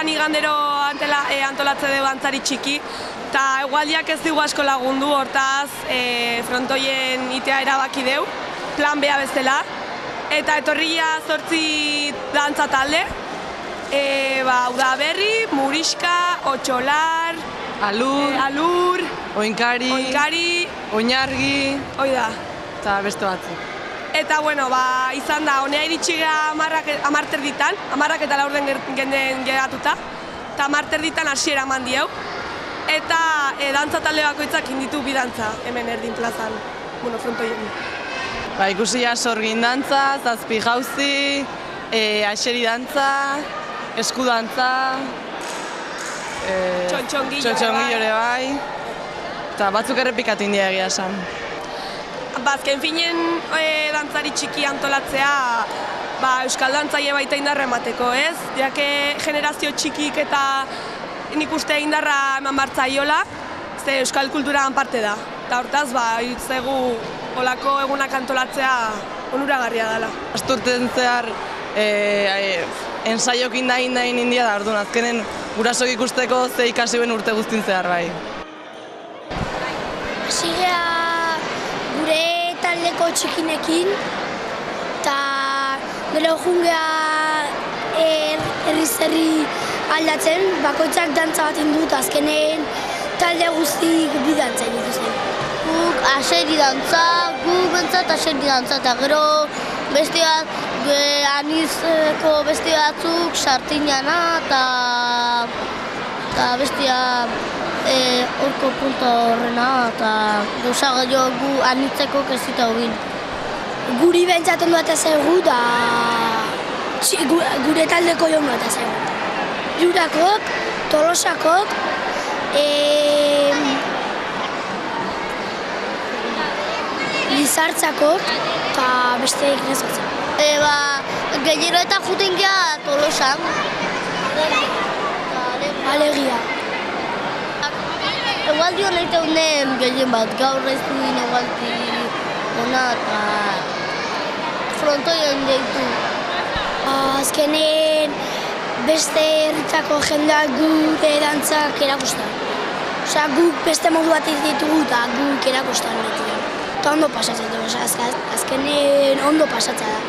Astean igandero antolatze dugu dantzari txiki, eta egualdiak ez dugu asko lagundu, hortaz frontoien itea erabaki deu, plan bea bezala, eta etorria 8 dantza talde, Udaberri, Muriska, Otxolar, Alur, Oinkari, Oinargi, hoi da. eta beste batzuk. Eta, izan da, honea iritsi gara 10:00 10:00 eta 4 genden geratuta, eta 10:00 hasiera eman dieu. Eta dantza talde bakoitzak inditu bi dantza hemen erdin plazan, frontoien. Ikusi ja sorgin dantza, zazpi jauzi, axeri dantza, esku dantza, txotxongillo ere bai, eta batzuk errepikatu india egia esan. Azken finen dantzari txiki antolatzea euskal dantzaile baita indarra emateko, ez? Jake generazio txikik eta nik uste indarra eman bartzaiola, ze euskal kulturan parte da. Eta hortaz, irutzegu olako egunak antolatzea onuragarria dela. Asturten zehar ensaiokin da india da, orduan azkenen gurasok ikusteko ze ikasi ben urte guztin zehar bai. Sigea gure taldeko txikinekin, eta gero jungea herri aldatzen, bakoitzak dantza bat indut, azkenen talde guztik bi dantza indut. Guk aseri dantza, guk bentsat aseri dantza, eta gero beste bat, anizko beste batzuk sartinana, eta bestea orko punta horrena, eta gauza gehiago gu anitzeko kezita hogin. Guri bentsaten du eta zegu, da gure taldeko joan du eta zegu. Jurakok, Tolosakok, Lizartzakok, eta beste iknezotzen. Gehiero eta juten geha Tolosan. Alegia. Egualdi honetan honen gehien bat, gaur ez duen egualdi hona eta frontoien deitu. Azkenen beste herritako jendeak gure dantzak erakustan. Osea, guk beste modu bat ditugu eta guk erakustan beti. Eta ondo pasatzen dugu, azkenen ondo pasatzen da.